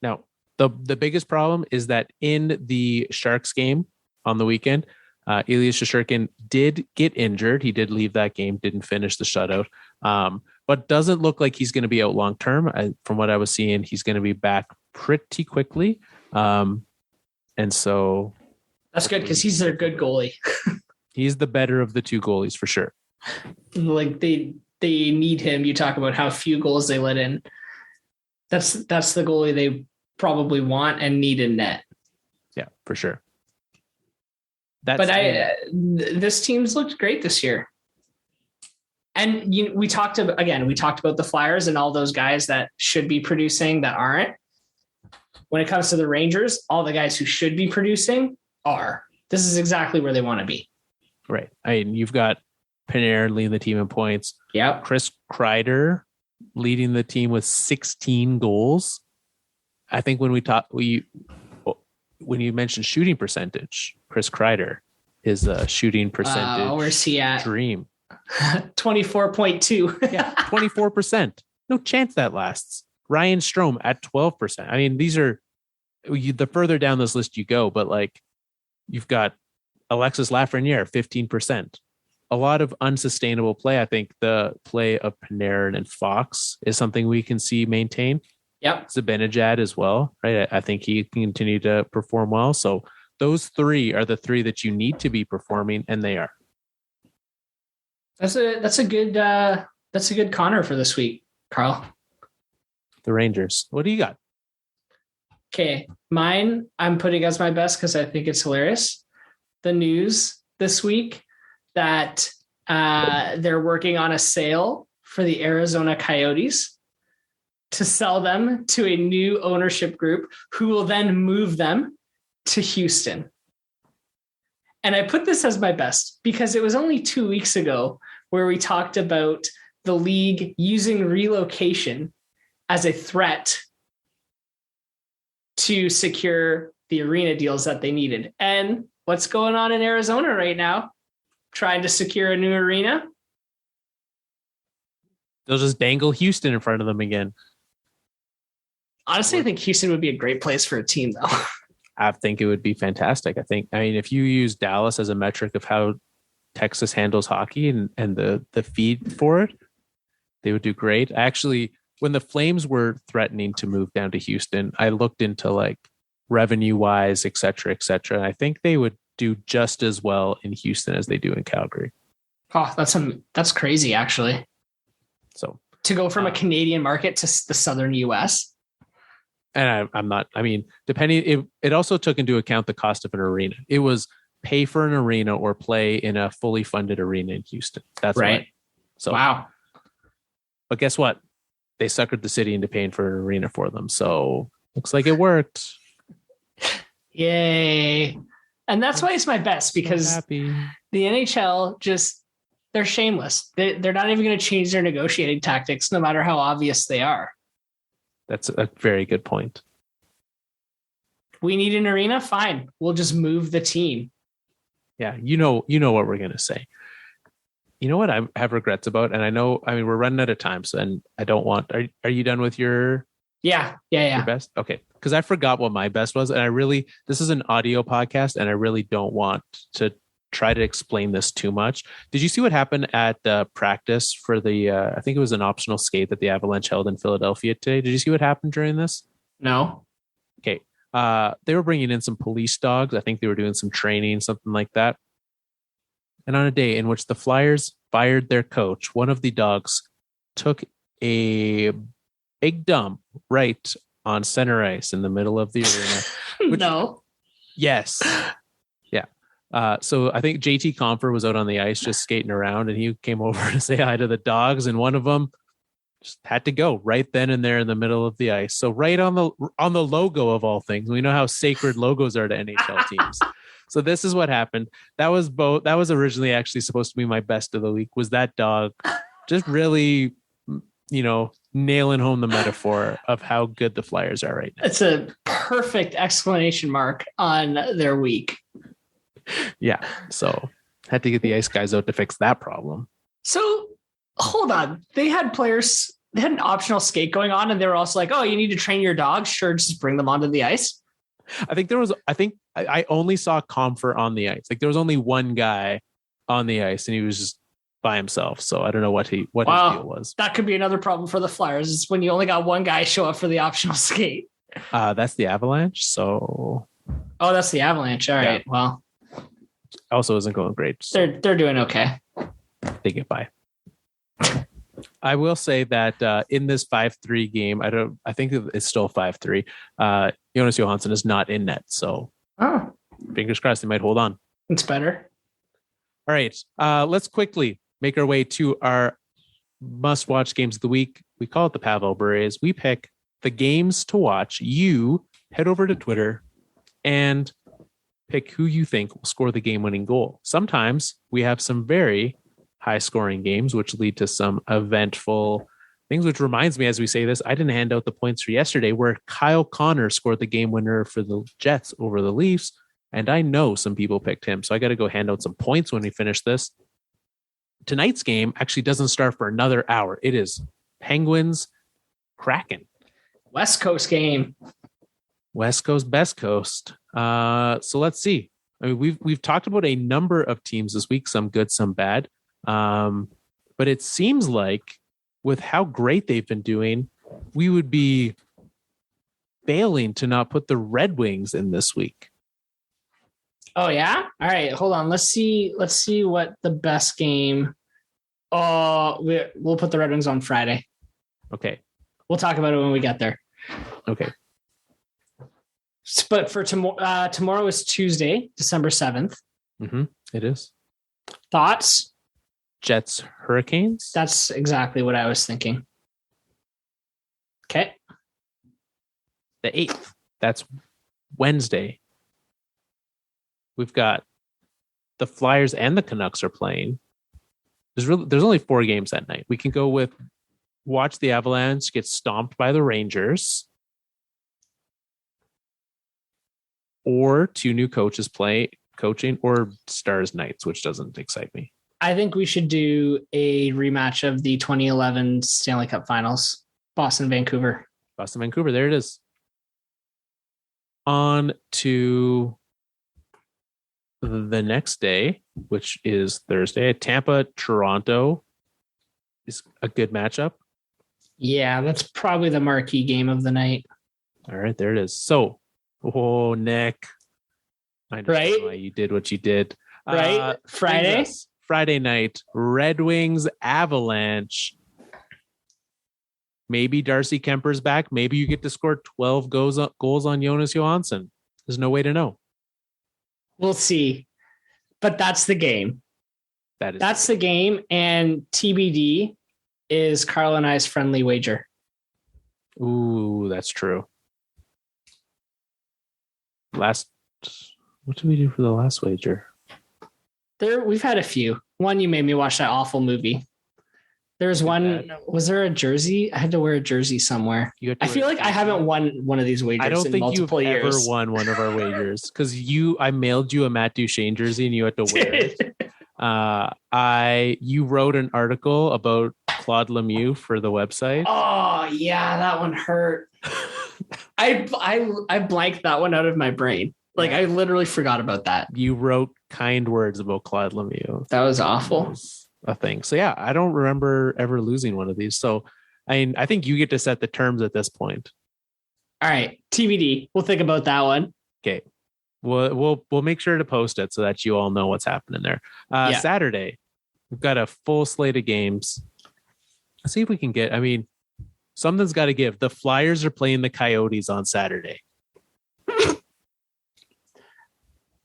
Now, the biggest problem is that in the Sharks game on the weekend, Ilya Shesterkin did get injured. He did leave that game, didn't finish the shutout, but doesn't look like he's going to be out long term. From what I was seeing, he's going to be back pretty quickly. And so that's good because he's a good goalie. He's the better of the 2 goalies for sure. Like they need him. You talk about how few goals they let in. That's the goalie they probably want and need in net. Yeah, for sure. This team's looked great this year. And we talked about the Flyers and all those guys that should be producing that aren't. When it comes to the Rangers, all the guys who should be producing are. This is exactly where they want to be. Right. I mean, you've got Panarin leading the team in points. Yep. Chris Kreider leading the team with 16 goals. I think when you mentioned shooting percentage, Chris Kreider is a shooting percentage. Where's he at? Dream. 24.2. Yeah, 24%. No chance that lasts. Ryan Strome at 12%. I mean, these are the further down this list you go, but like you've got Alexis Lafreniere, 15%. A lot of unsustainable play. I think the play of Panarin and Fox is something we can see maintain. Yep. Zibanejad as well, right? I think he can continue to perform well. So those three are the three that you need to be performing, and they are. That's a good Connor for this week, Carl. The Rangers. What do you got? Okay, mine I'm putting as my best because I think it's hilarious. The news this week that they're working on a sale for the Arizona Coyotes to sell them to a new ownership group who will then move them to Houston. And I put this as my best because it was only 2 weeks ago where we talked about the league using relocation as a threat to secure the arena deals that they needed. And what's going on in Arizona right now? Trying to secure a new arena. They'll just dangle Houston in front of them again. Honestly, I think Houston would be a great place for a team, though. I think it would be fantastic. I mean, if you use Dallas as a metric of how Texas handles hockey and the feed for it, they would do great. Actually, when the Flames were threatening to move down to Houston, I looked into like revenue wise, et cetera, et cetera. And I think they would do just as well in Houston as they do in Calgary. Oh, that's crazy, actually. So to go from a Canadian market to the Southern US. And I'm not, I mean, depending, it also took into account the cost of an arena. It was pay for an arena or play in a fully funded arena in Houston. That's right. So, wow. But guess what? They suckered the city into paying for an arena for them. So looks like it worked. Yay. And that's why it's my best, because the NHL they're shameless. They're not even going to change their negotiating tactics, no matter how obvious they are. That's a very good point. We need an arena. Fine. We'll just move the team. Yeah. You know what we're going to say. You know what I have regrets about? And we're running out of time. So, and I don't want, are you done with your Yeah. your best? Okay. Cause I forgot what my best was. And this is an audio podcast and I really don't want to try to explain this too much. Did you see what happened at practice for the, I think it was an optional skate that the Avalanche held in Philadelphia today. Did you see what happened during this? No. Okay. They were bringing in some police dogs. I think they were doing some training, something like that. And on a day in which the Flyers fired their coach, one of the dogs took a big dump right on center ice in the middle of the arena. No. Yes. Yeah. So I think JT Compher was out on the ice just skating around, and he came over to say hi to the dogs, and one of them just had to go right then and there in the middle of the ice. So right on the logo of all things. We know how sacred logos are to NHL teams. So this is what happened. That was originally actually supposed to be my best of the week, was that dog just really, nailing home the metaphor of how good the Flyers are right now. It's a perfect exclamation mark on their week. Yeah. So had to get the ice guys out to fix that problem. So hold on. They had an optional skate going on, and they were also like, oh, you need to train your dog. Sure. Just bring them onto the ice. I only saw Compher on the ice. Like there was only one guy on the ice and he was just by himself. So I don't know what his deal was. That could be another problem for the Flyers, is when you only got one guy show up for the optional skate. That's the Avalanche. So. Oh, that's the Avalanche. All right. Yeah. Well, also isn't going great. So they're doing okay. They get by. I will say that in this 5-3 game, I think it's still 5-3. Jonas Johansson is not in net, so fingers crossed they might hold on. It's better. All right, let's quickly make our way to our must-watch games of the week. We call it the Pavel Berets. We pick the games to watch. You head over to Twitter and pick who you think will score the game-winning goal. Sometimes we have some very high-scoring games, which lead to some eventful things, which reminds me, as we say this, I didn't hand out the points for yesterday where Kyle Connor scored the game winner for the Jets over the Leafs. And I know some people picked him. So I got to go hand out some points when we finish this. Tonight's game actually doesn't start for another hour. It is Penguins Kraken. West Coast game. West Coast, best coast. So let's see. I mean, we've talked about a number of teams this week, some good, some bad. But it seems like with how great they've been doing, we would be failing to not put the Red Wings in this week. Oh yeah. All right. Hold on. Let's see what the best game. Oh, we'll put the Red Wings on Friday. Okay. We'll talk about it when we get there. Okay. But for tomorrow is Tuesday, December 7th. Mm-hmm. It is. Thoughts? Jets, Hurricanes? That's exactly what I was thinking. Okay. The 8th. That's Wednesday. We've got the Flyers and the Canucks are playing. There's only 4 games that night. We can go with watch the Avalanche get stomped by the Rangers, or 2 new coaches coaching, or Stars Knights, which doesn't excite me. I think we should do a rematch of the 2011 Stanley Cup Finals, Boston, Vancouver. Boston, Vancouver. There it is. On to the next day, which is Thursday. Tampa, Toronto is a good matchup. Yeah, that's probably the marquee game of the night. All right, there it is. So, Nick, I understand why you did what you did. Right? Friday night, Red Wings, Avalanche. Maybe Darcy Kemper's back. Maybe you get to score 12 goals on Jonas Johansson. There's no way to know. We'll see. But that's the game. That's the game. And TBD is Carl and I's friendly wager. Ooh, that's true. What did we do for the last wager? We've had a few. One, you made me watch that awful movie. There's one. Was there a jersey? I had to wear a jersey somewhere. I feel like I haven't won one of these wagers. I don't in think multiple you've years. ever won one of our wagers because I mailed you a Matt Duchene jersey and you had to wear it. You wrote an article about Claude Lemieux for the website. Oh yeah, that one hurt. I blanked that one out of my brain. Like I literally forgot about that. You wrote kind words about Claude Lemieux. That was awful. That was a thing. So yeah, I don't remember ever losing one of these. So I think you get to set the terms at this point. All right, TBD. We'll think about that one. Okay. We'll make sure to post it so that you all know what's happening there. Saturday, we've got a full slate of games. Let's see if we can get. I mean, something's got to give. The Flyers are playing the Coyotes on Saturday.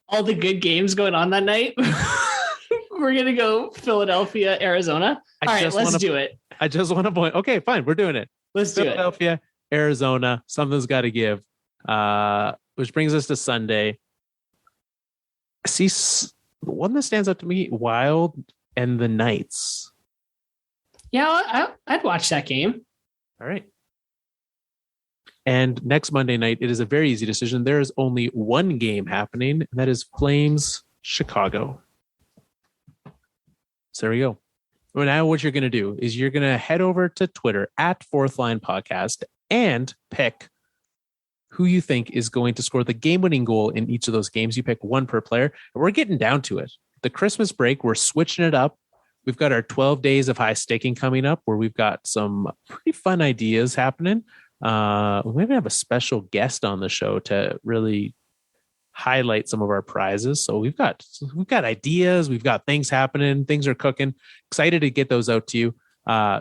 All the good games going on that night. We're going to go Philadelphia, Arizona. All right, let's do it. I just want to point. Okay, fine. We're doing it. Let's do it. Philadelphia, Arizona. Something's got to give. Which brings us to Sunday. See, the one that stands out to me, Wild and the Knights. Yeah, I'd watch that game. All right. And next Monday night, it is a very easy decision. There is only one game happening, and that is Flames Chicago. So there we go. Well, now what you're going to do is you're going to head over to Twitter at Fourth Line Podcast and pick who you think is going to score the game-winning goal in each of those games. You pick one per player. And we're getting down to it. The Christmas break, we're switching it up. We've got our 12 days of high staking coming up where we've got some pretty fun ideas happening. We maybe have a special guest on the show to really highlight some of our prizes. So we've got ideas, we've got things happening, things are cooking. Excited to get those out to you.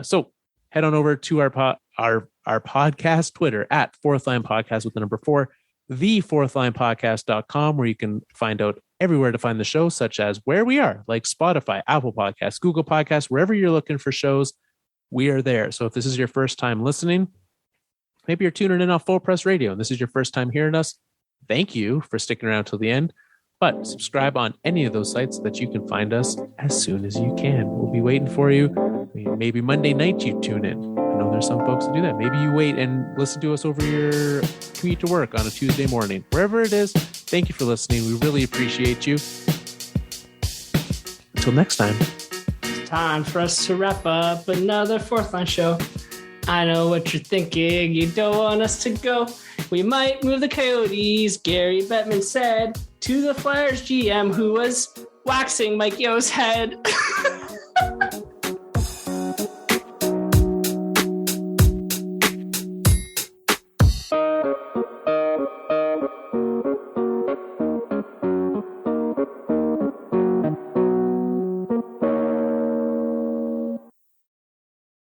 So head on over to our podcast Twitter at Fourth Line Podcast with the number 4, thefourthlinepodcast.com, where you can find out everywhere to find the show, such as where we are, like Spotify, Apple Podcasts, Google Podcasts, wherever you're looking for shows, we are there. So if this is your first time listening, maybe you're tuning in on Full Press Radio and this is your first time hearing us, thank you for sticking around till the end. But subscribe on any of those sites so that you can find us as soon as you can. We'll be waiting for you. Maybe Monday night you tune in. I know there's some folks that do that. Maybe you wait and listen to us over your commute to work on a Tuesday morning. Wherever it is, thank you for listening. We really appreciate you. Until next time. It's time for us to wrap up another Fourth Line show. I know what you're thinking. You don't want us to go. We might move the Coyotes, Gary Bettman said to the Flyers GM who was waxing Mike Yeo's head.